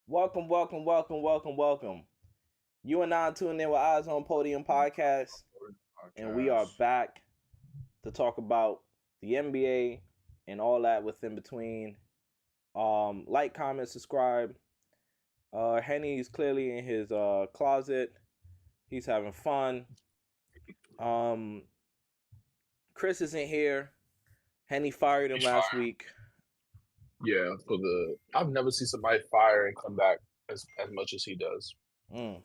Welcome, welcome, welcome, welcome, welcome. You and I tuned in with Eyesonpodium podcast, and we are Podcast. back to talk about the NBA and all that within between. Like, comment, subscribe. Henny's clearly in his closet. He's having fun. Um, Chris isn't here. Henny fired him He's last fired. week. Yeah, I've never seen somebody fire and come back as much as he does. Mm.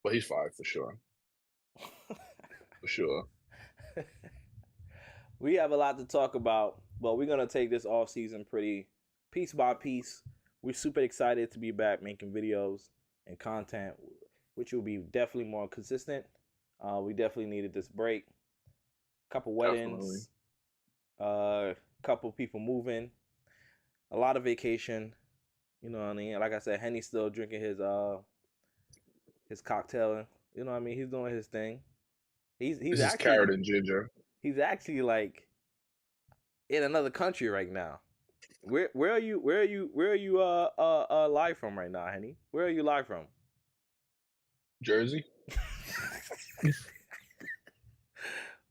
But he's fired for sure. For sure. We have a lot to talk about, but we're gonna take this off season pretty piece by piece. We're super excited to be back making videos and content, which will be definitely more consistent. We definitely needed this break. Couple Definitely. weddings, couple people moving, a lot of vacation. You know what I mean? Like I said, Henny's still drinking his cocktail. You know what I mean? He's doing his thing. He's This is carrot actually and ginger. he's actually like in another country right now. Where are you live from right now, Henny? Where are you live from? Jersey.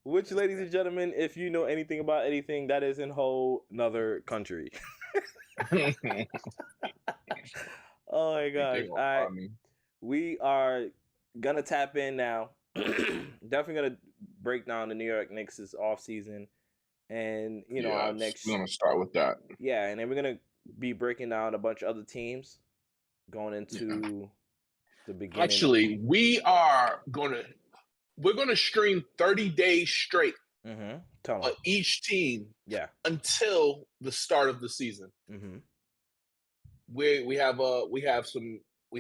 Which, ladies and gentlemen, if you know anything about anything, that is in whole another country. Oh my gosh! They All gonna right, find me. we are gonna tap in now. Definitely gonna break down the New York Knicks' off season, and our Yes. We're next, gonna start with that. yeah, and then we're gonna be breaking down a bunch of other teams going into the beginning. Actually, we're gonna stream 30 days straight Tell on them. each team Yeah. until the start of the season. We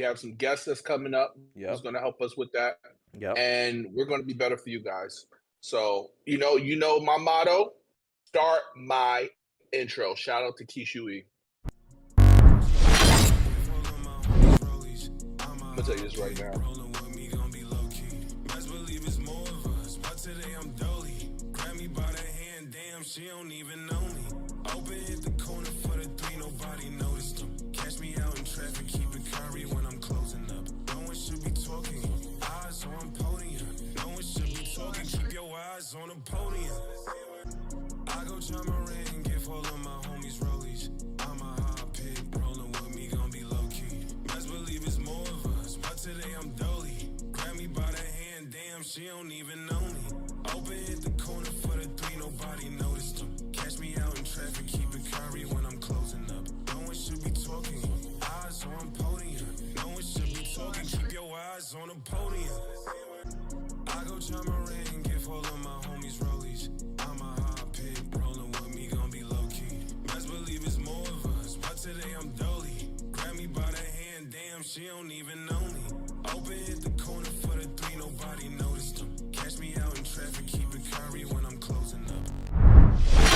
have some guests that's coming up who's Yep. going to help us with that, Yep. and we're going to be better for you guys. So you know my motto: start my intro. Shout out to Kishui. I'm gonna tell you this right now. She don't even know me. Open hit the corner for the three, nobody noticed them. Catch me out in traffic, keep it curry when I'm closing up. No one should be talking. Eyes on podium. No one should be talking. Keep your eyes on the podium. I go jump my ring, give all of my homies rollies. I'm a hot pig, rolling with me, gon' be low key. Best believe it's more of us, but today I'm dolly. Grab me by the hand, damn, she don't even know me. Open hit the corner for the three, nobody noticed them. Catch me out in traffic, keep it curry when I'm closing up. No one should be talking. Eyes on podium. No one should be talking. Keep your eyes on the podium. I go jump my ring, give all of my homies rollies. I'm a hot pig, rolling with me, gon' be low key. Best believe it's more of us, but today I'm dolly. Grab me by the hand, damn, she don't even know me. Open hit the corner for the three, nobody noticed them. Catch me out in traffic, keep it curry when I'm closing up.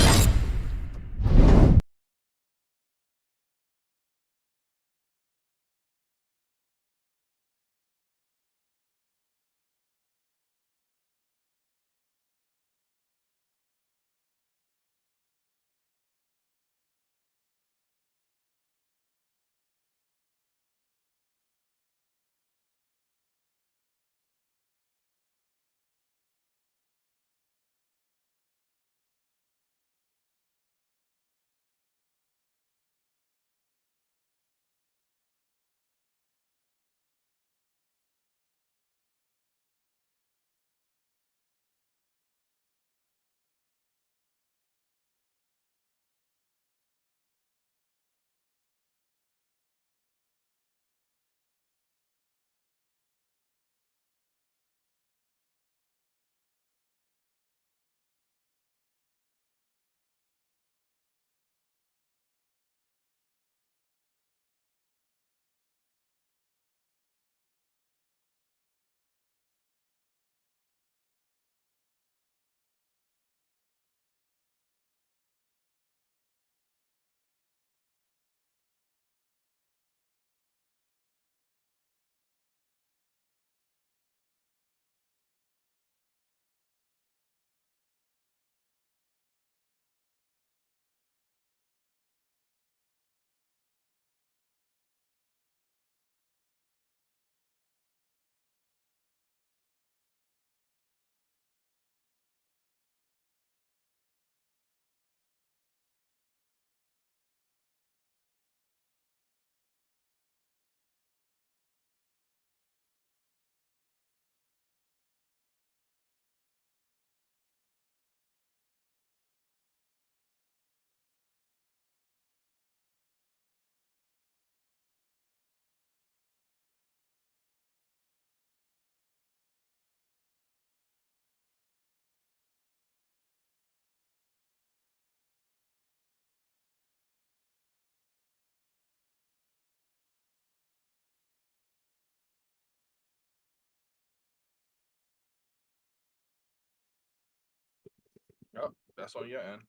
Oh, that's on your end.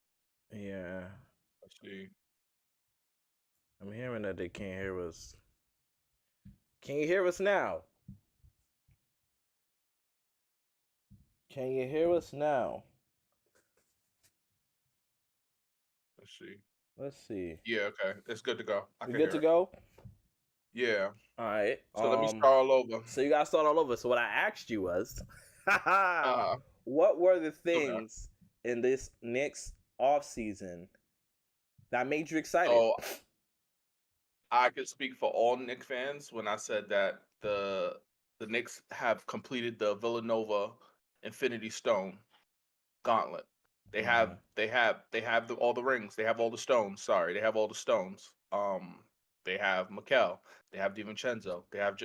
Yeah. Let's see. I'm hearing that they can't hear us. Can you hear us now? Can you hear us now? Let's see. Let's see. Yeah, okay. It's good to go. I We can good hear to it. go? Yeah. All right. So let me start all over. So you gotta start all over. So what I asked you was, Uh, what were the okay. things in this Knicks offseason that made you excited? So I could speak for all Knicks fans when I said that the Knicks have completed the Villanova Infinity Stone gauntlet. They have Mm-hmm. all the rings. They have all the stones. Sorry, they have all the stones. They have Mikel. They have DiVincenzo. They have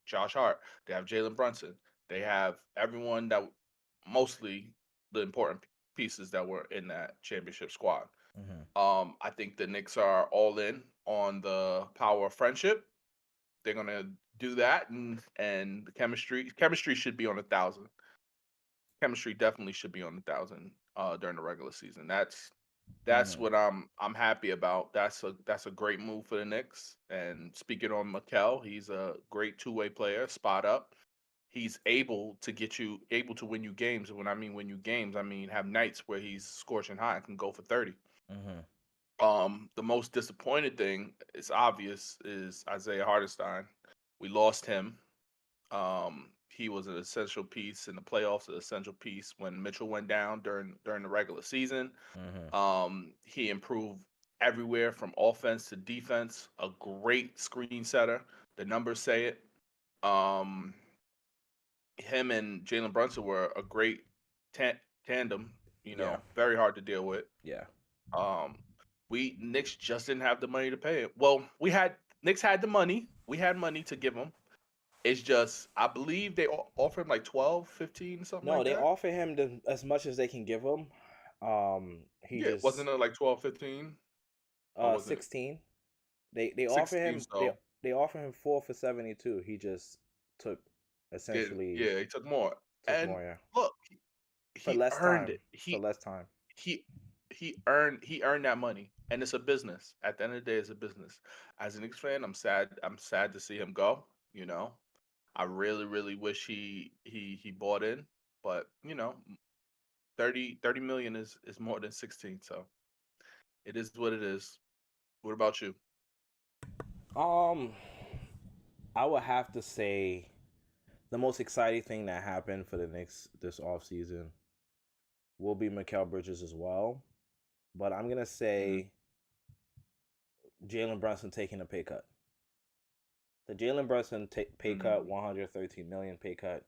Josh Hart. They have Jalen Brunson. They have everyone that mostly the important pieces that were in that championship squad. Mm-hmm. I think the Knicks are all in on the power of friendship. They're gonna do that, and the chemistry should be on 1,000. Chemistry definitely should be on 1,000 during the regular season. That's Mm-hmm. what I'm happy about. That's a great move for the Knicks. And speaking on Mikel, he's a great two-way player, spot up. He's able to win you games. And when I mean win you games, I mean have nights where he's scorching hot and can go for 30. Mm-hmm. The most disappointed thing, it's obvious, is Isaiah Hartenstein. We lost him. He was an essential piece in the playoffs, an essential piece when Mitchell went down during the regular season. Mm-hmm. He improved everywhere from offense to defense. A great screen setter. The numbers say it. Um, Him and Jalen Brunson were a great tandem. Yeah. Very hard to deal with. Yeah. Um, we Knicks just didn't have the money to pay it. Well, Knicks had the money. We had money to give him. It's just I believe they offered him like 12, 15, something No, like they that. offer him as much as they can give him. He Yeah, just wasn't it like 12, 15? Or was it 16. They offer 16? him So they offer him 4 for 72. He just took essentially he took more. took And more, yeah. look, For he less earned time. it. For less time. He he earned that money, and it's a business. At the end of the day, it's a business. As an Knicks fan, I'm sad. I'm sad to see him go. You know, I really, really wish he bought in, but 30 million is more than 16. So it is what it is. What about you? Um, I would have to say the most exciting thing that happened for the Knicks this offseason will be Mikal Bridges as well. But I'm gonna Hmm. say Jalen Brunson taking a pay cut. The Jalen Brunson pay cut, Mm, 113 million pay cut.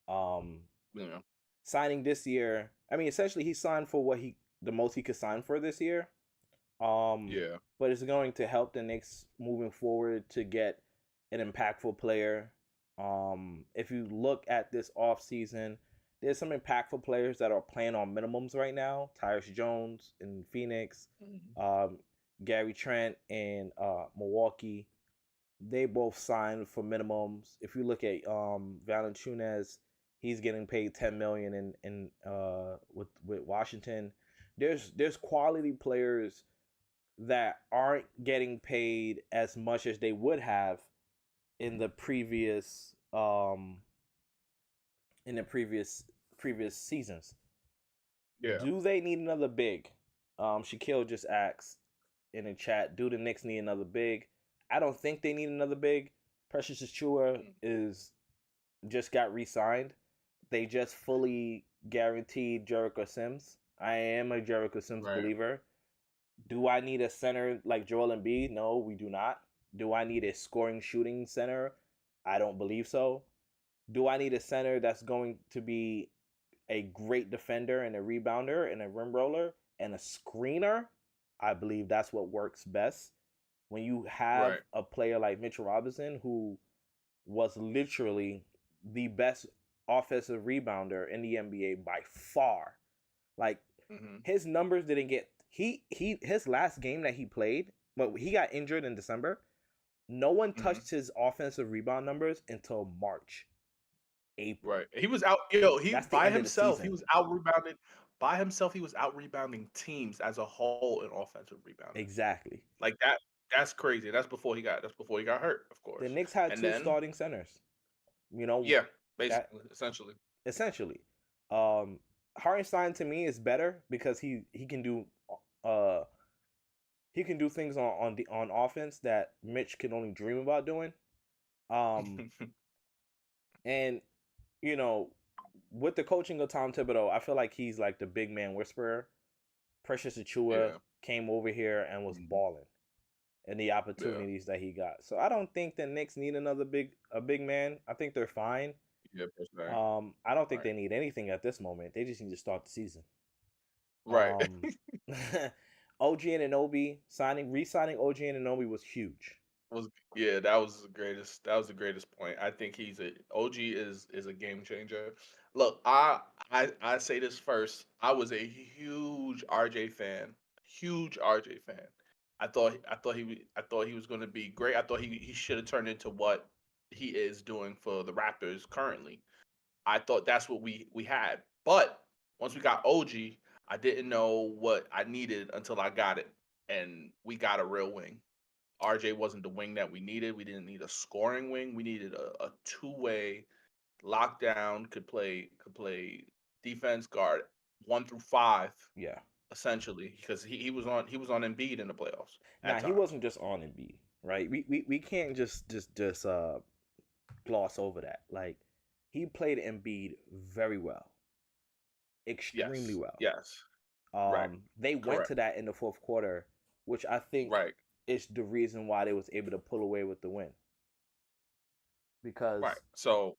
Um, yeah, Signing this year. I mean, essentially, he signed for the most he could sign for this year. yeah, But it's going to help the Knicks moving forward to get an impactful player. If you look at this offseason, there's some impactful players that are playing on minimums right now. Tyus Jones in Phoenix, mhm, um, Gary Trent in Milwaukee. They both signed for minimums. If you look at Valanciunas, he's getting paid 10 million with Washington. There's quality players that aren't getting paid as much as they would have in the previous seasons. yeah. Do they need another big? Shaquille just asked in the chat, do the Knicks need another big? I don't think they need another big. Precious Achua is just got re-signed. They just fully guaranteed Jericho Sims. I am a Jericho Sims Right, believer. Do I need a center like Joel Embiid? No, we do not. Do I need a scoring shooting center? I don't believe so. Do I need a center that's going to be a great defender and a rebounder and a rim roller and a screener? I believe that's what works best. When you have right. a player like Mitchell Robinson, who was literally the best offensive rebounder in the NBA by far. Like Hmm. his numbers didn't get his last game that he played, but he got injured in December. No one Hmm. touched his offensive rebound numbers until March, April. Right. He was out. He That's the by end of the himself. He season. was out rebounded. by himself, he was out rebounding teams as a whole in offensive rebounding. Exactly. Like that. That's crazy. That's before he got hurt, of The course. Knicks had And two then starting centers. You know yeah, that basically, essentially. essentially. Hartenstein to me is better because he can do uh things on offense that Mitch can only dream about doing. Um and you know, with the coaching of Tom Thibodeau, I feel like he's like the big man whisperer. Precious Achua Yeah. came over here and was Mhm. balling and the Yeah. opportunities that he got. So I don't think the Knicks need another big man. I think they're fine. Yeah, per se. I don't think Right. they need anything at this moment. They just need to start the season. Right. Um, OG and Anobi re-signing OG and Anobi was huge. was Yeah, that was the greatest. That was the greatest point. I think OG is a game changer. Look, I say this first. I was a huge RJ fan. Huge RJ fan. I thought he was going to be great. I thought he should have turned into what he is doing for the Raptors currently. I thought that's what we had. But once we got OG, I didn't know what I needed until I got it, and we got a real wing. RJ wasn't the wing that we needed. We didn't need a scoring wing. We needed a two-way lockdown, could play defense guard 1 through 5 Yeah. essentially, because he was on Embiid in the playoffs at Now he times. wasn't just on Embiid, right? We can't just gloss over that. Like he played Embiid very well, extremely Yes, well. yes, right, They went correct, to that in the fourth quarter, which I think right, is the reason why they was able to pull away with the win. right. Because So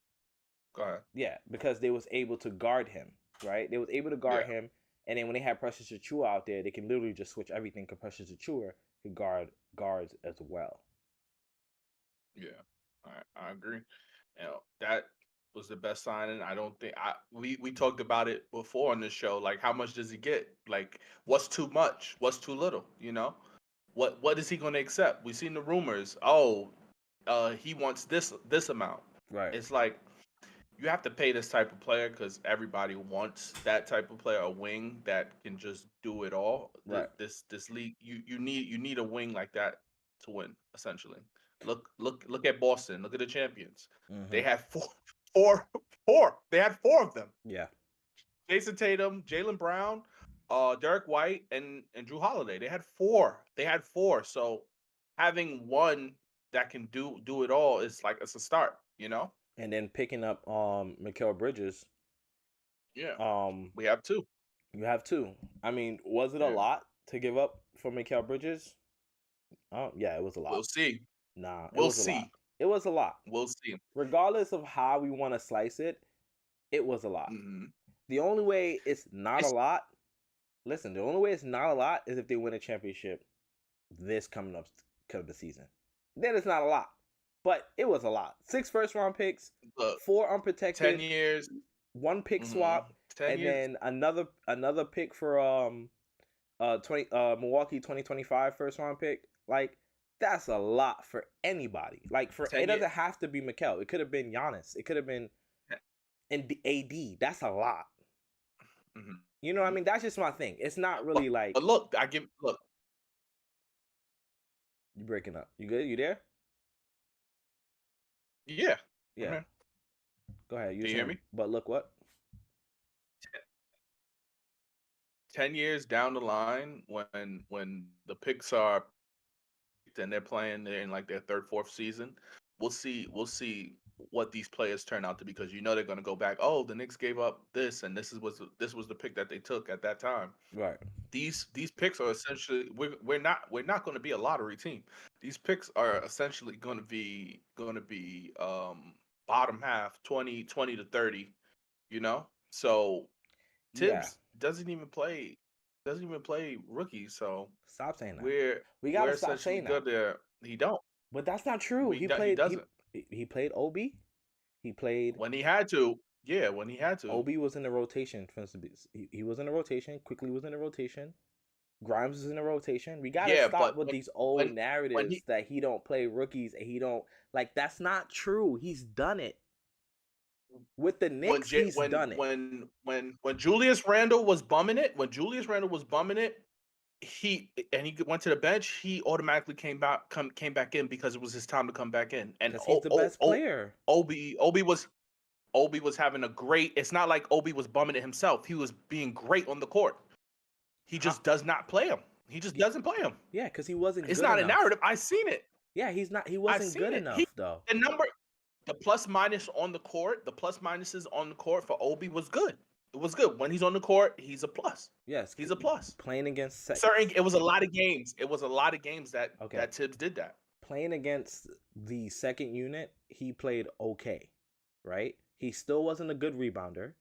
go ahead. yeah, because they was able to guard him, right? They was able to guard Yeah, him, and then when they had Precious Achua out there, they can literally just switch everything. Because Precious Achua can guard guards as well. yeah, I agree. That was the best signing. I don't think I we talked about it before on this show. Like, how much does he get? Like, what's too much? What's too little? What is he going to accept? We've seen the rumors. Oh, he wants this amount. Right, It's like you have to pay this type of player because everybody wants that type of player, a wing that can just do it all. right. This league, you need a wing like that to win. Essentially, look at Boston. Look at the champions. They Mm-hmm. had four. They had four of them: Yeah, Jason Tatum, Jalen Brown, Derek White, and Drew Holiday. They had four. They had four. So having one that can do it all is like it's a start. and then picking up Mikal Bridges. Yeah, Um, we have two. you have two. I mean, was it a Yeah. lot to give up for Mikal Bridges? Yeah, it was a lot. We'll see. Nah, it We'll was a lot. see. It was a lot. We'll see. Regardless of how we want to slice it, it was a lot. Hmm. The only way it's not a It's lot, listen, the only way it's not a lot is if they win a championship this coming up season. Then it's not a lot. But it was a lot. 6 first round picks, Look, 4 10 unprotected, years. 1 pick Hmm. swap, 10 and years. then another pick for 20 Milwaukee 2025 first round pick. Like that's a lot for anybody. Like for 10 it years. doesn't have to be Mikal. It could have been Giannis. It could have been AD. That's a lot. Hmm. You know what I mean? That's just my thing. It's not really like But look, look. you breaking up. You good? You there? Yeah. I'm Yeah. here. Go ahead. You Can you hear saying me? but look what? 10 years down the line, when the picks are and they're playing, they're in like their third, fourth season. We'll see what these players turn out to be, because they're going to go back. Oh, the Knicks gave up this, and this was the pick that they took at that time. Right. These picks are essentially, we're not going to be a lottery team. These picks are essentially going to be bottom half, 20 to 30. So Yeah. Tibbs doesn't even play rookies. So Stop saying that. we're We we're gotta stop essentially saying that. good there. He don't. But that's not true. He doesn't. He played OB. He played When he had to. Yeah, when he had to. OB was in the rotation. For instance, he was in the rotation. Quickly was in the rotation. Grimes is in the rotation. We gotta Yeah, stop but with these old when narratives that he don't play rookies and he don't like. That's not true. He's done it. With the Knicks, he's done it. When Julius Randle was bumming it, he went to the bench. He automatically came back in because it was his time to come back in. And Because he's the best player. Obi was having a great. It's not like Obi was bumming it himself. He was being great on the court. He just does not play him. He just doesn't play him. Yeah, because he wasn't. It's good not enough. a narrative. I seen it. Yeah, he's not. He wasn't good enough though. The plus minus on the court, the plus minuses on the court for Obi was good. It was good. When he's on the court, he's a plus. Yes, he's a plus. Playing against it was a lot of games. It was a lot of games that Tibbs did that. Playing against the second unit, he played okay, right? He still wasn't a good rebounder,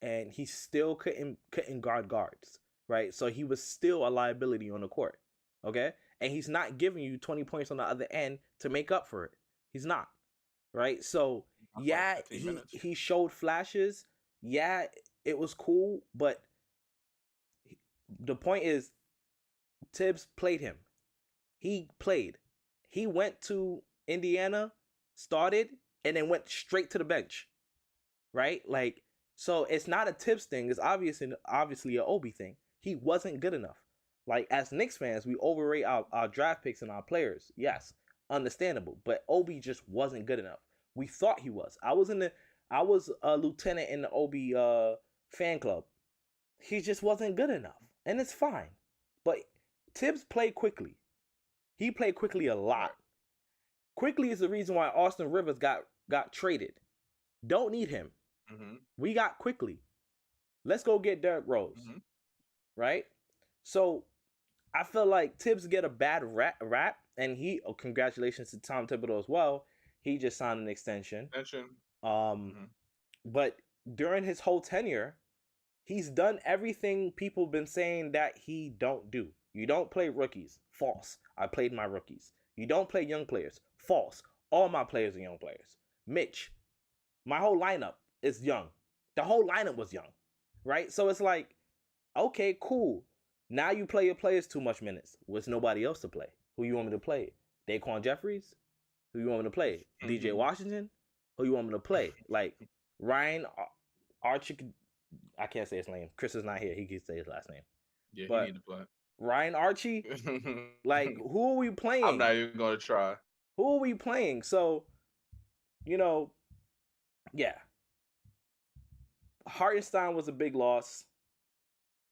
and he still couldn't guard guards, right? So he was still a liability on the court, okay? And he's not giving you 20 points on the other end to make up for it. He's not. Right, so yeah, he showed flashes. Yeah, it was cool, but the point is, Tibbs played him. He played. He went to Indiana, started, and then went straight to the bench. Right, like, so it's not a Tibbs thing. It's obviously an Obi thing. He wasn't good enough. Like, as Knicks fans, we overrate our draft picks and our players. Yes. Understandable, but Obi just wasn't good enough. We thought he was. I was a lieutenant in the Obi fan club. He just wasn't good enough, and it's fine. But Tibbs played quickly. He played quickly a lot. Quickly is the reason why Austin Rivers got traded. Don't need him. Mm-hmm. We got quickly. Let's go get Derrick Rose. Mm-hmm. Right? So I feel like Tibbs get a bad rap, and congratulations to Tom Thibodeau as well. He just signed an extension. But during his whole tenure, he's done everything people been saying that he don't do. You don't play rookies. False. I played my rookies. You don't play young players. False. All my players are young players. Mitch, my whole lineup is young. The whole lineup was young, right? So it's like, okay, cool. Now you play your players too much minutes. There's nobody else to play. Who you want me to play? Daquan Jeffries? Who you want me to play? DJ Washington? Who you want me to play? Like, Ryan Archie. I can't say his name. Chris is not here. He can say his last name. Yeah, but he need to play. Ryan Archie? Like, who are we playing? I'm not even going to try. Who are we playing? So, yeah. Hartenstein was a big loss.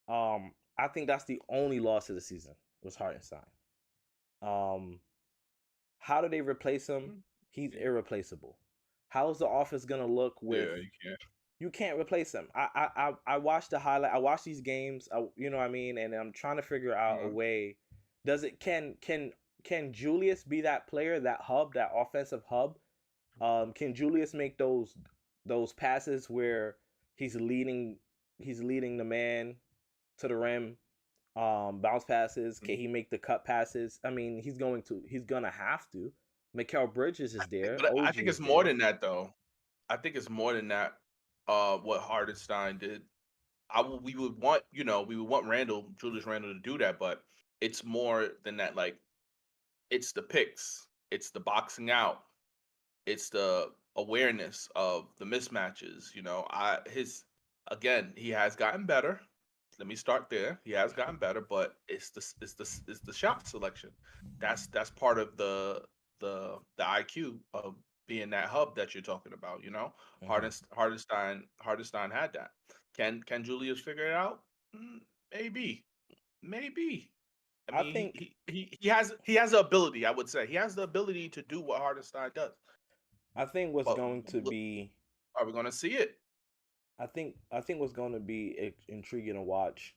I think that's the only loss of the season was Hartenstein. How do they replace him? He's irreplaceable. How's the offense gonna look with? Yeah, you can't replace him. I watched the highlight. I watched these games. You know what I mean, and I'm trying to figure out a way. Can Julius be that player, that hub, that offensive hub? Can Julius make those passes where he's leading the man to the rim, bounce passes? Can he make the cut passes? I mean, he's gonna have to. Mikal Bridges is there. But I think it's more than that, though. I think it's more than that. What Hartenstein did, we would want Julius Randle to do that, but it's more than that. Like, it's the picks, it's the boxing out, it's the awareness of the mismatches. He has gotten better. Let me start there. He has gotten better, but it's the shot selection. That's part of the IQ of being that hub that you're talking about. Hartenstein had that. Can Julius figure it out? Maybe. I mean, I think he has the ability. I would say he has the ability to do what Hartenstein does. I think what's going to be. Are we going to see it? I think what's going to be intriguing to watch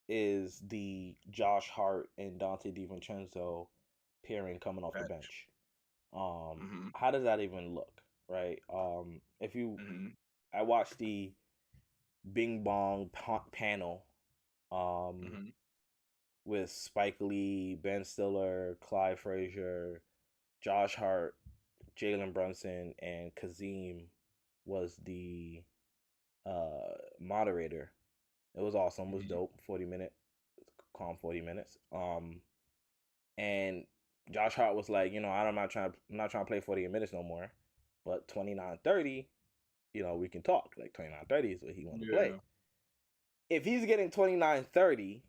is the Josh Hart and Dante DiVincenzo pairing coming off the bench. How does that even look, right? If you, I watched the Bing Bong panel, with Spike Lee, Ben Stiller, Clyde Frazier, Josh Hart, Jalen Brunson, and Kazim was the moderator. It was awesome. It was dope. 40 minutes. And Josh Hart was like, I'm not trying to play 40 minutes no more. But 29-30, we can talk. Like 29-30 is what he want to play. Yeah. If he's getting 29-30,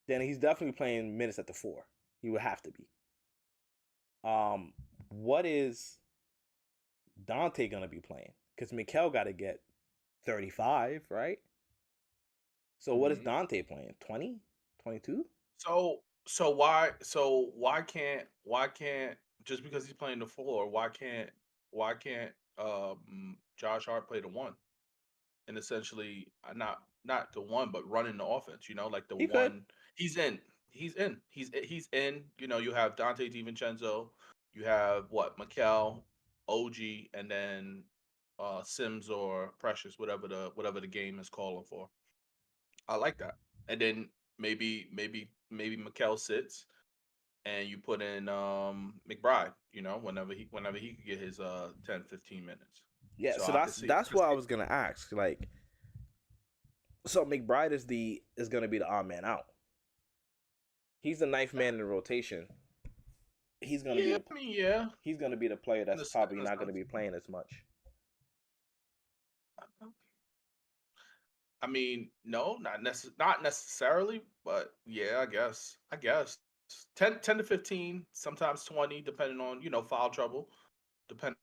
then he's definitely playing minutes at the 4. He would have to be. What is Dante gonna be playing? Because Mikal got to get 35, right? So what is Dante playing? 20? 22? So why can't just because he's playing the 4, why can't Josh Hart play the 1? And essentially not the 1 but running the offense, like the He could. 1 he's in. You have Dante DiVincenzo, you have what, Mikel, OG, and then Sims or Precious, whatever the game is calling for. I like that. And then maybe Mikel sits and you put in McBride, whenever he could get his 10-15 minutes. Yeah, So so I could that's see that's what I was gonna ask. Like, so McBride is gonna be the odd man out. He's the ninth man in the rotation. He's gonna be yeah. he's gonna be the player In that's a probably in a not gonna sense. be playing as much. I mean, no, not necessarily, but yeah, I guess 10 to 15, sometimes 20, depending on foul trouble, depending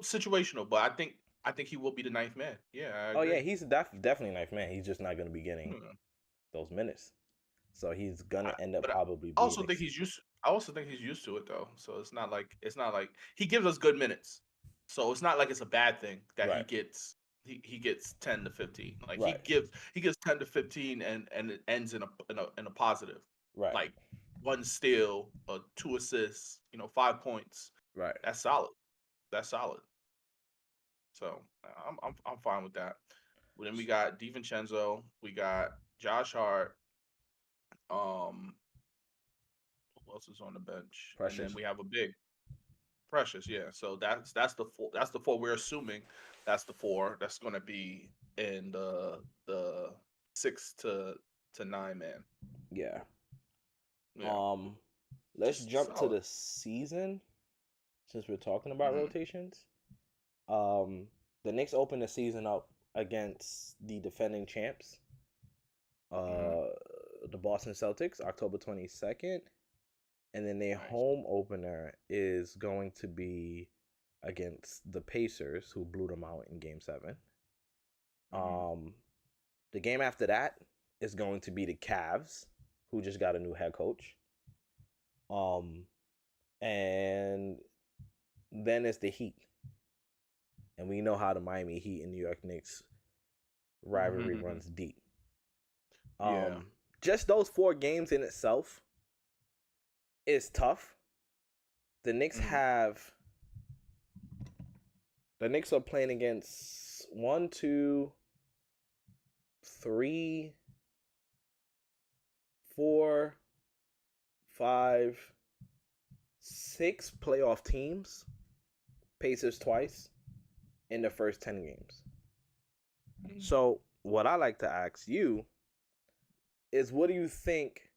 situational. But I think he will be the ninth man. Yeah, I Oh yeah, agree. he's definitely ninth man. He's just not gonna be getting Hmm. those minutes, so he's gonna end up But probably I being also think he's used. I also think he's used to it though. So it's not like he gives us good minutes. So it's not like it's a bad thing that he right, gets he gets 10 to 15. Like he right, gives 10 to 15 and it ends in a positive. right, Like 1 steal, 2 assists, 5 points. right. That's solid. That's solid. So I'm fine with that. But then we got DiVincenzo, we got Josh Hart, um who else is on the bench? And then Precious. we have a big Precious, yeah. So that's the 4. That's the 4. We're assuming that's the 4 that's going to be in the 6 to 9 man. Yeah. Yeah, Let's just jump to solid. the season since we're talking about Hmm. rotations. Um, the Knicks open the season up against the defending champs, Hmm. uh, the Boston Celtics, October 22nd, and then their Nice. home opener is going to be against the Pacers, who blew them out in Game 7. Hmm. Um, the game after that is going to be the Cavs, who just got a new head coach. Um, and then it's the Heat, and we know how the Miami Heat and New York Knicks rivalry Hmm. runs deep. Yeah. Just those 4 games in itself is tough. The Knicks Hmm. have the Knicks are playing against 1, 2, 3, 4, 5, 6 playoff teams. Pacers twice in the first 10 games. So what I like to ask you is, what do you think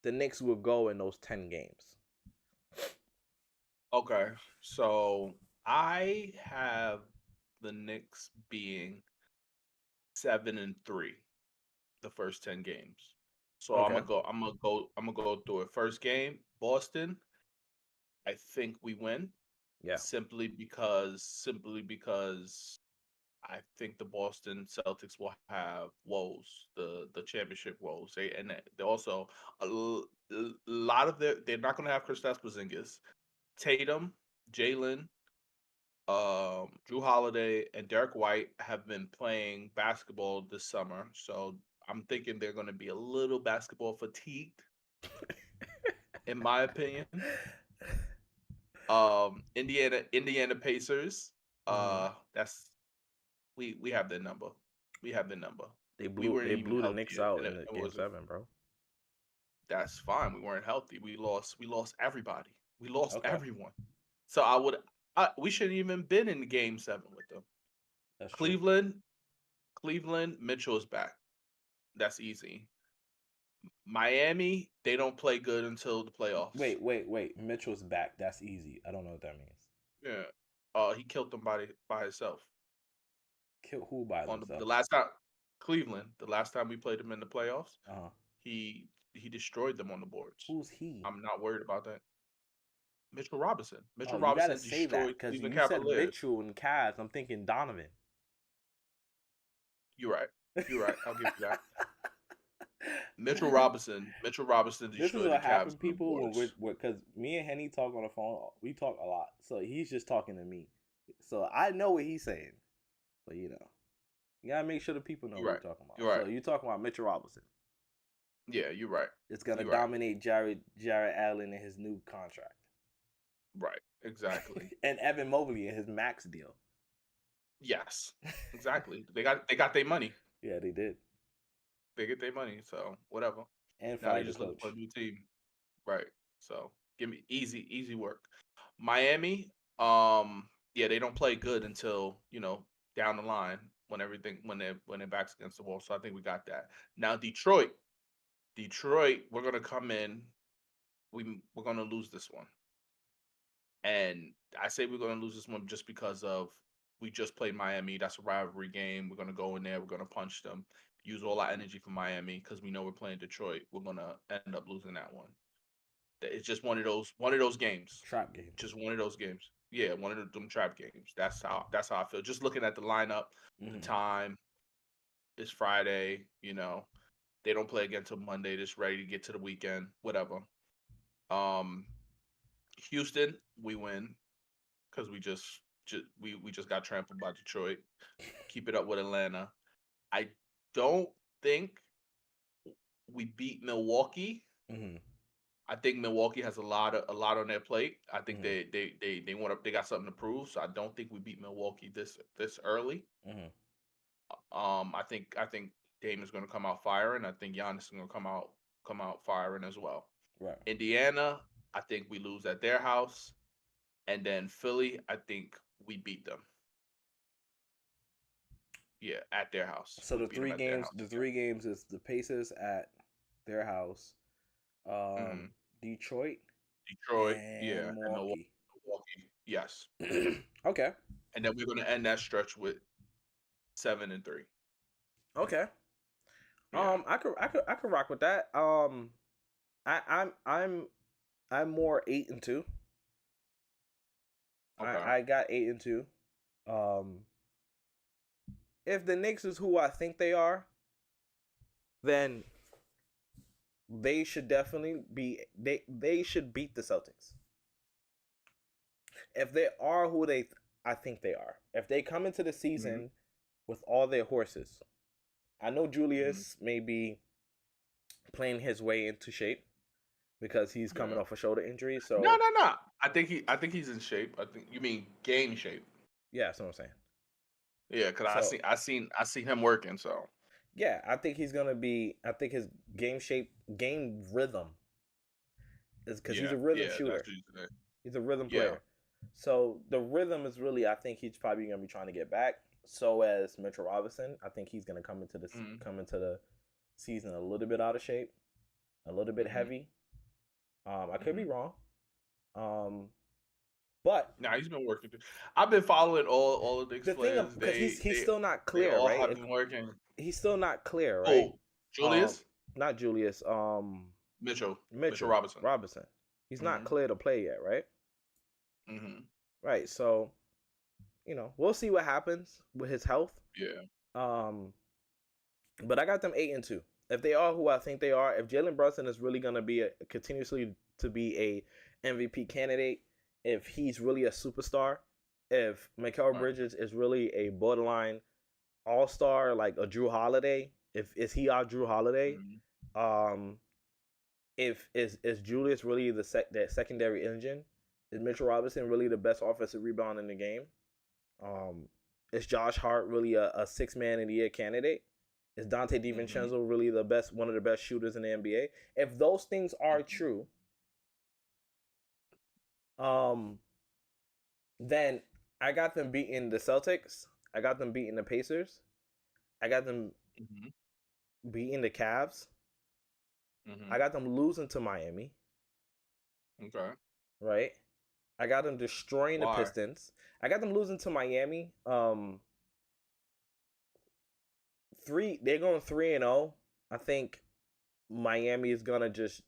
the Knicks will go in those 10 games? Okay. So I have the Knicks being 7-3 the first 10 games. So I'm Okay. gonna go. I'm gonna go through it. First game, Boston. I think we win. Yeah. Simply because I think the Boston Celtics will have woes, the championship woes. They also lot of they're not going to have Kristaps Porzingis, Tatum, Jalen, Drew Holiday, and Derek White have been playing basketball this summer, so I'm thinking they're going to be a little basketball fatigued, in my opinion. Indiana Pacers. Mhm. That's we have their number. We have their number. They We blew weren't they even blew the healthy Knicks yet, out and in the it game wasn't. 7, bro. That's fine. We weren't healthy. We lost everybody. We lost Okay. everyone. So we shouldn't even been in game 7 with them. That's true. Cleveland, Mitchell's back. That's easy. Miami, they don't play good until the playoffs. Wait. Mitchell's back. That's easy. I don't know what that means. Yeah. He killed them by himself. Kill who by On the themselves? last time, Cleveland, the last time we played them in the playoffs, Uh-huh. he destroyed them on the boards. Who's he? I'm not worried about that. Mitchell Robinson. Oh, Mitchell you gotta Robinson say that destroyed because Cleveland you said Cavaliers. Mitchell and Cavs. I'm thinking Donovan. You're right. You're right. I'll give you that. Mitchell Robinson. Mitchell Robinson This is destroyed the what Cavs happened, on the people, when boards. because me and Henny talk on the phone. We talk a lot, so he's just talking to me. So I know what he's saying, but you gotta make sure the people know You're what right. you're talking about. You're right. So you're talking about Mitchell Robinson. Yeah, you're right. It's gonna You're right. dominate Jared Allen in his new contract, Right. Exactly. and Evan Mobley in his max deal. Yes. Exactly. They got their money. Yeah, they did. They get their money. So whatever. And Now they fired the just looking for a coach. new team. Right. So give me easy work. Miami, yeah, they don't play good until, down the line when their backs against the wall. So I think we got that. Now Detroit, we're gonna come in. We're gonna lose this one. And I say we're gonna lose this one just because of we just played Miami. That's a rivalry game. We're gonna go in there, we're gonna punch them, use all our energy for Miami because we know we're playing Detroit. We're gonna end up losing that one. It's just one of those games. Trap game. Just one of those games. Yeah, one of them trap games. That's how I feel. Just looking at the lineup, the time, it's Friday, They don't play again till Monday, just ready to get to the weekend, whatever. Houston, we win because we just got trampled by Detroit. Keep it up with Atlanta. I don't think we beat Milwaukee. Mm-hmm. I think Milwaukee has a lot on their plate. I think they got something to prove. So I don't think we beat Milwaukee this early. Mm-hmm. I think Dame is going to come out firing. I think Giannis is going to come out firing as well. Right. Indiana, I think we lose at their house, and then Philly, I think we beat them. Yeah, at their house. So the three games is the Pacers at their house, Detroit, and Milwaukee. Milwaukee, yes. Okay. And then we're going to end that stretch with 7-3. Okay. Yeah. I could rock with that. I'm more 8-2. Okay. I got 8-2. If the Knicks is who I think they are, then they should definitely be they should beat the Celtics. If they are who I think they are, if they come into the season with all their horses, I know Julius may be playing his way into shape because he's coming off a shoulder injury. So no. I think he's in shape. I think you mean game shape. Yeah, that's what I'm saying. Yeah, because I seen him working. So yeah, I think he's gonna be. I think his game rhythm is because he's a rhythm shooter. He's a rhythm player. So the rhythm is really, I think he's probably gonna be trying to get back. So as Mitchell Robinson, I think he's gonna come into the season a little bit out of shape, a little bit heavy. I could be wrong. But he's been working. I've been following all of the players. Because he's still not clear, right? Have been working. He's still not clear, right? Oh, Julius? Not Julius. Mitchell Robinson. He's not clear to play yet, right? Mm-hmm. Right. So, we'll see what happens with his health. Yeah. But I got them 8-2. If they are who I think they are, if Jalen Brunson is really gonna be continuously to be a MVP candidate, if he's really a superstar, if Mikal Bridges is really a borderline all-star like a Drew Holiday, is he our Drew Holiday? If is Julius really that secondary engine? Is Mitchell Robinson really the best offensive rebound in the game? Is Josh Hart really a 6-man of the year candidate? Is Dante DiVincenzo really one of the best shooters in the NBA? If those things are true, then I got them beating the Celtics. I got them beating the Pacers. I got them beating the Cavs. I got them losing to Miami. Okay. Right? I got them destroying the Pistons. I got them losing to Miami. They're going 3-0. I think Miami is gonna just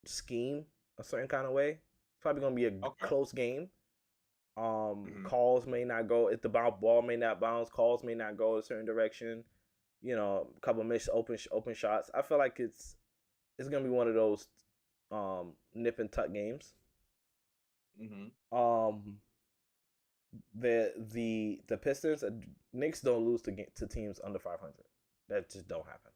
scheme a certain kind of way. It's probably gonna be a Okay. close game. Mhm. Calls may not go. If the ball may not bounce, calls may not go a certain direction. A couple of missed open shots. I feel like it's gonna be one of those nip and tuck games. Mhm. Um, the Pistons, Knicks don't lose to teams under 500. That just don't happen,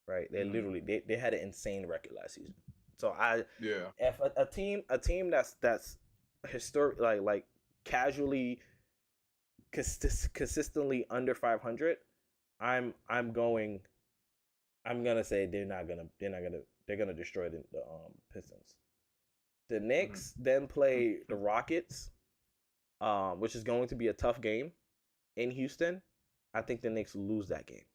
right? They Mhm. literally they had an insane record last season. So Yeah. if a team that's historic like casually consistently under 500, I'm going. I'm gonna say they're gonna destroy the Pistons. The Mhm. Knicks then play the Rockets, which is going to be a tough game in Houston. I think the Knicks lose that game.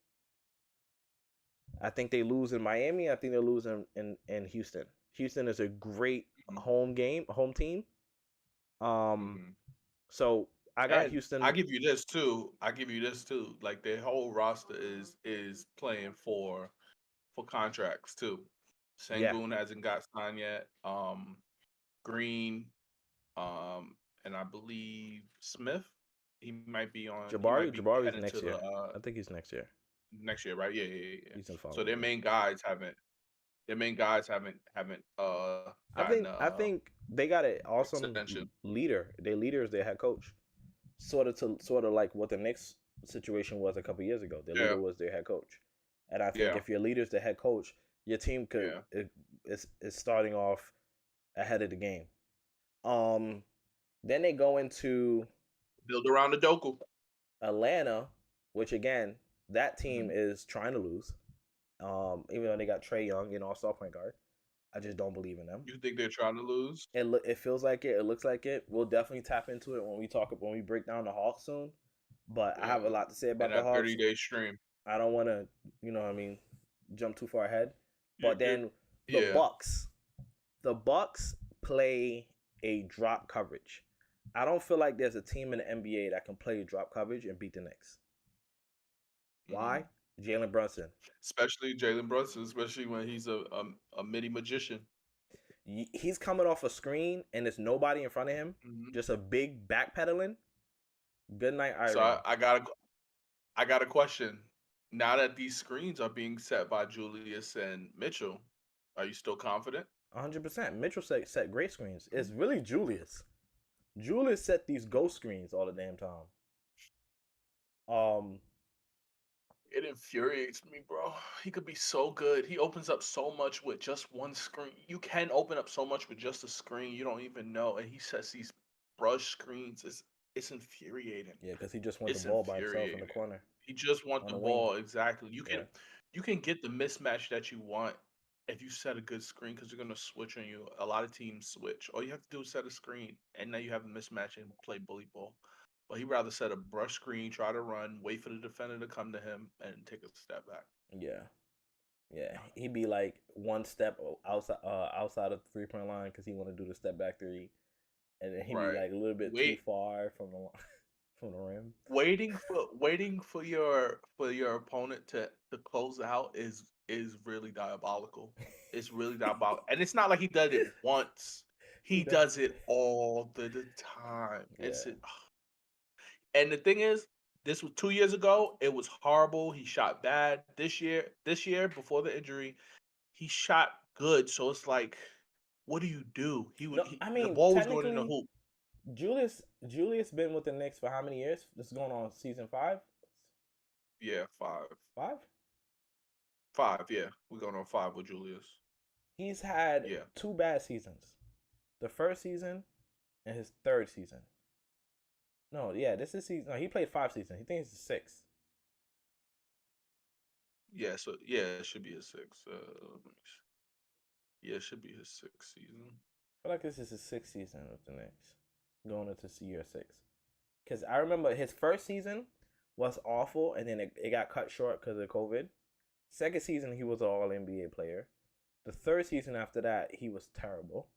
I think they lose in Miami. I think they lose in Houston. Houston is a great Mhm. home team. Um, Mhm. so I got And I Houston. give you this too. I give you this too. Like their whole roster is playing for contracts too. Yeah, Sengun hasn't got signed yet. Green, and I believe Smith. He might be Jabari's heading to next the year. I think he's next year. next year, right? Yeah, yeah, yeah, yeah. He's in So following year. their main guys haven't I gotten think I think they got an awesome extension. leader. Their leader is their head coach. Sort of like what the Knicks situation was a couple years ago. Their Yeah, leader was their head coach, and I think yeah, if your leader's the head coach, your team yeah. is starting off ahead of the game. Um, then they go into Build around the Doku. Atlanta, which again that team Hmm. is trying to lose. Even though they got Trey Young, all-star point guard, I just don't believe in them. You think they're trying to lose? It feels like it. It looks like it. We'll definitely tap into it when we break down the Hawks soon. But I have a Yeah. lot to say In about the that Hawks. 30-day stream. I don't want to, what I mean, jump too far ahead. You, But you, then the yeah. Bucks, the Bucks play a drop coverage. I don't feel like there's a team in the NBA that can play drop coverage and beat the Knicks. Hmm. Why? Jalen Brunson. Especially Jalen Brunson, especially when he's a midi magician. He's coming off a screen and there's nobody in front of him. Hmm. Just a big backpedaling. Good night, So Iran. I got a question. Now that these screens are being set by Julius and Mitchell, are you still confident? 100%. Mitchell set great screens. It's really Julius. Julius set these ghost screens all the damn time. Um, It infuriates me, bro. He could be so good. He opens up so much with just one screen. You can open up so much with just a screen. You don't even know. And he sets these brush screens. It's infuriating. yeah, because he just wants the It's ball by himself in the infuriating. corner He just want on the the wing. ball exactly. Yeah, You can get the mismatch that you want if you set a good screen because you're gonna switch on you. A lot of teams switch. All you have to do is set a screen, and now you have a mismatch and play bully ball. But he'd rather set a brush screen, try to run, wait for the defender to come to him, and take a step back. yeah, yeah. He'd be like one step outside of the 3 point line because he want to do the step back three, and then he'd be Right. like a little bit too Wait, far from the from the rim. waiting for your opponent to close out is really diabolical. It's really diabolical, and it's not like he does it once. He He does. does it all the time. Yeah, And the thing is, this was 2 years ago. It was horrible. He shot bad. This year before the injury, he shot good. So it's like, what do you do? no, I The mean ball was going in the technically hoop. Julius been with the Knicks for how many years? This is going on season five. Yeah, five. Five. Five, yeah. We're going on five with Julius. He's had Yeah. two bad seasons. The first season and his third season. No, yeah, this is season. No, he played 5 seasons. He thinks it's six. Yeah, so yeah, it should be his sixth. Let me yeah, it should be his sixth season. I feel like this is his sixth season with the Knicks, going into year six. Because I remember his first season was awful, and then it got cut short because of COVID. Second season, he was an All NBA player. The third season after that, he was terrible.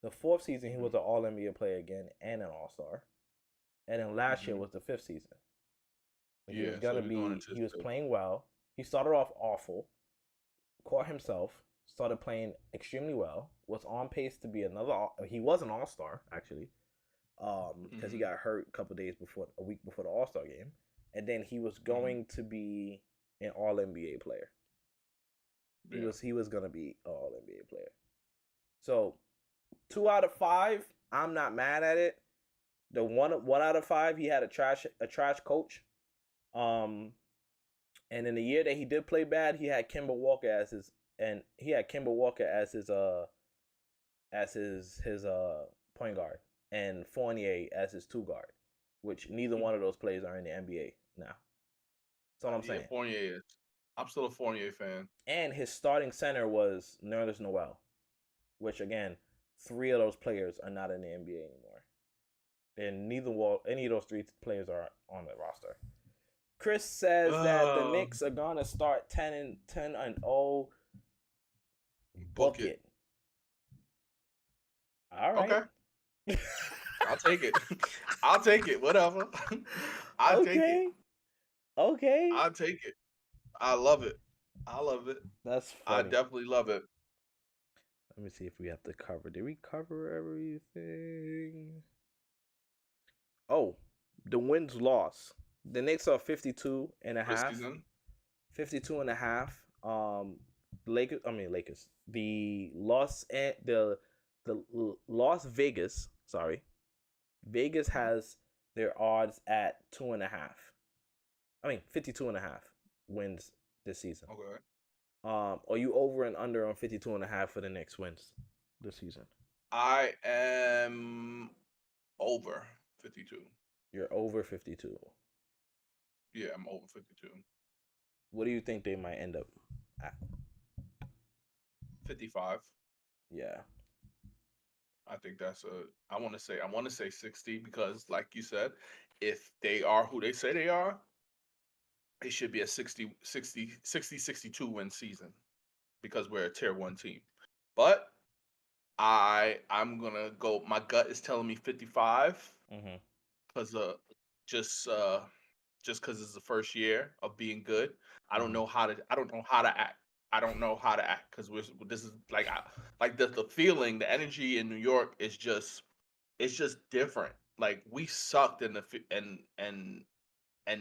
The fourth season, he was an All NBA player again and an All Star. And then last year Hmm. was the fifth season. He was Yeah, so gonna we're going be. into He was two. playing well. He started off awful. Caught himself. Started playing extremely well. Was on pace to be another. He was an All Star actually. Because he Mhm. got hurt a week before the All Star game, and then he was Mhm. going to be an All NBA player. Yeah. He was gonna be an All NBA player. So 2 out of 5, I'm not mad at it. The one out of 5, he had a trash coach. Um, and in the year that he did play bad, he had Kemba Walker as his point guard and Fournier as his two guard, which neither one of those players are in the NBA now. That's all I'm Yeah, saying. Fournier is. I'm still a Fournier fan. And his starting center was Nerlens Noel, which again, 3 of those players are not in the NBA anymore. And any of those 3 players are on the roster. Chris says that the Uh, Knicks are gonna start 10-0. Book Book it. it. All right. Okay, I'll take it. I'll take it. Whatever. I'll take it. Okay. Okay. I'll take it. I love it. I love it. That's I funny. definitely love it. Let me see if we have to cover. Did we cover everything? Oh, the wins loss. The Knicks are 52 and a half. Preseason. 52 and a half. Lakers. The Las Vegas, sorry. Vegas has their odds at 2.5. 52 and a half wins this season. Okay. Are you over and under on 52 and a half for the Knicks wins this season? I am over 52. You're over 52. Yeah, I'm over 52. What do you think they might end up at? 55. Yeah. I think that's I want to say 60 because like you said, if they are who they say they are, it should be a 62 win season because we're a tier 1 team. But I'm going to go, my gut is telling me 55 Mm-hmm. because just because it's the first year of being good. I don't Mhm. know how to act. I don't know how to act because this is like the feeling, the energy in New York is just it's just different. Like we sucked in and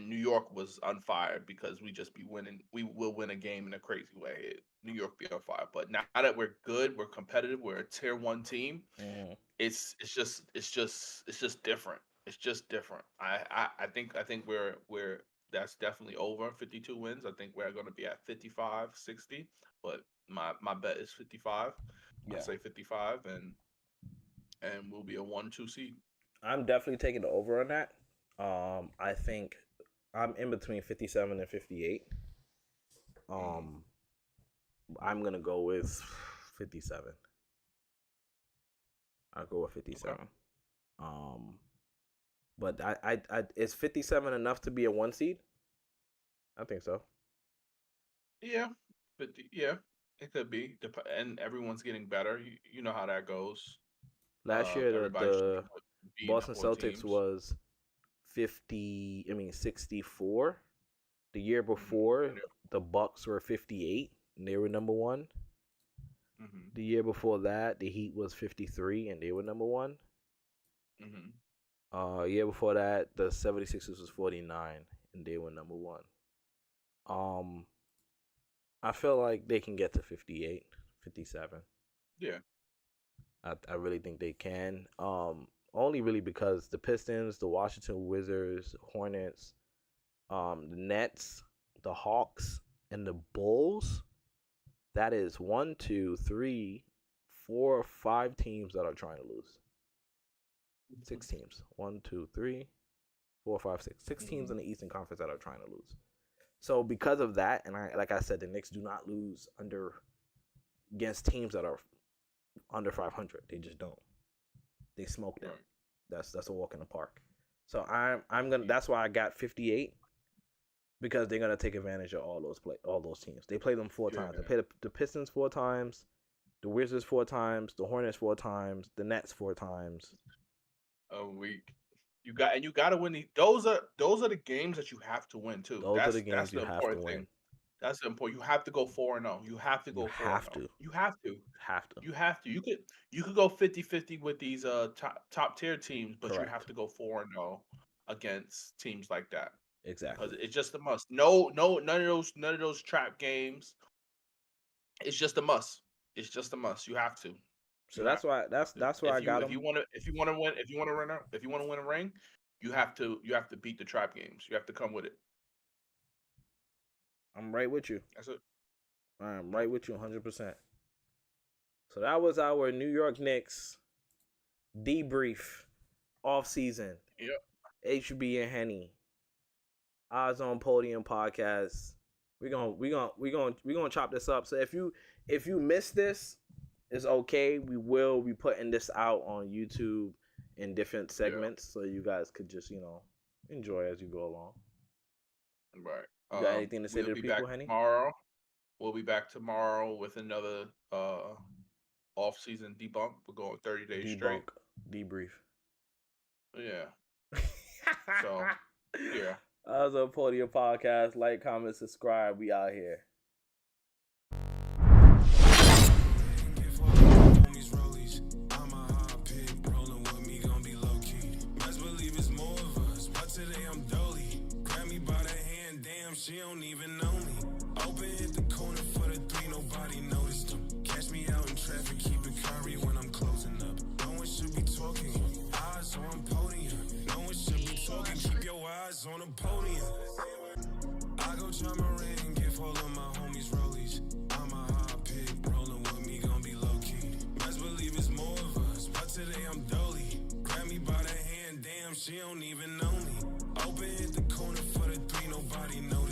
New York was on fire because we just be winning. We will win a game in a crazy way. New York be on fire, but now that we're good, we're competitive, we're a tier 1 team. Mm-hmm. It's just different. It's just different. I think we're that's definitely over 52 wins. I think we're going to be at 55, 60, but my bet is 55. I Yeah. say 55 and we'll be a 1-2 seed. I'm definitely taking the over on that. I think I'm in between 57 and 58. Um, I'm gonna go with 57. I'll go with 57. Okay. But is 57 enough to be a 1 seed? I think so. Yeah, 50, yeah, it could be. And everyone's getting better. You know how that goes. Last year, Everybody's the beating Boston up on Celtics teams. was 64. The year Mhm. before, the Bucks were 58, and they were number 1. Mhm. The year before that, the Heat was 53, and they were number 1. Mhm. Year before that, the 76ers was 49, and they were number 1. Um, I feel like they can get to 58, 57. Yeah. I really think they can. Only really because the Pistons, the Washington Wizards, Hornets, the Nets, the Hawks, and the Bulls. That is 1, 2, 3, 4, 5 teams that are trying to lose. 6 teams. 1, 2, 3, 4, 5, 6. 6 teams in the Eastern Conference that are trying to lose. So because of that, and like I said, the Knicks do not lose against teams that are under 500. They just don't. They smoke them. Right. That's a walk in the park. So I'm gonna. That's why I got 58 because they're gonna take advantage of all those teams. They play them 4 times. They play the Pistons 4 times, the Wizards 4 times, the Hornets 4 times, the Nets 4 times. A week. You got to win. Those are the games that you have to win too. Those are the games That's you the have to important win. thing. That's the important. You have to go 4-0. You have to You go 4-0. have to. You have to. Have to. You have to. You could go 50-50 with these top tier teams, but you have Correct. to go 4-0 against teams like that. Exactly. Because it's just a must. No, none of those trap games. It's just a must. It's just a must. You have to. So that's why I got If him. you want to win a ring, you have to beat the trap games. You have to come with it. I'm right with you. That's it. I'm right with you 100%. So that was our New York Knicks debrief offseason. Yep. HB and Henny. Eyesonpodium podcast. We're gonna chop this up. So if you missed this, it's okay. We will be putting this out on YouTube in different segments, so you guys could just enjoy as you go along. Right. You got anything to say to the people, Henny? Tomorrow. We'll be back tomorrow with another off-season debunk. We're going 30 days straight. Debrief. Yeah. So, yeah. Eyesonpodium podcast. Like, comment, subscribe. We out here. She don't even know me. Open hit the corner for the three, nobody noticed them. Catch me out in traffic, keep it curry when I'm closing up. No one should be talking. Eyes on podium. No one should be talking. Keep your eyes on the podium. I go try my ring, give all of my homies rollies. I'm a hot pig, rolling with me, gon' be low key. Best believe it's more of us, but today I'm dolly. Grab me by the hand, damn, she don't even know me. Open hit the corner for the three, nobody noticed.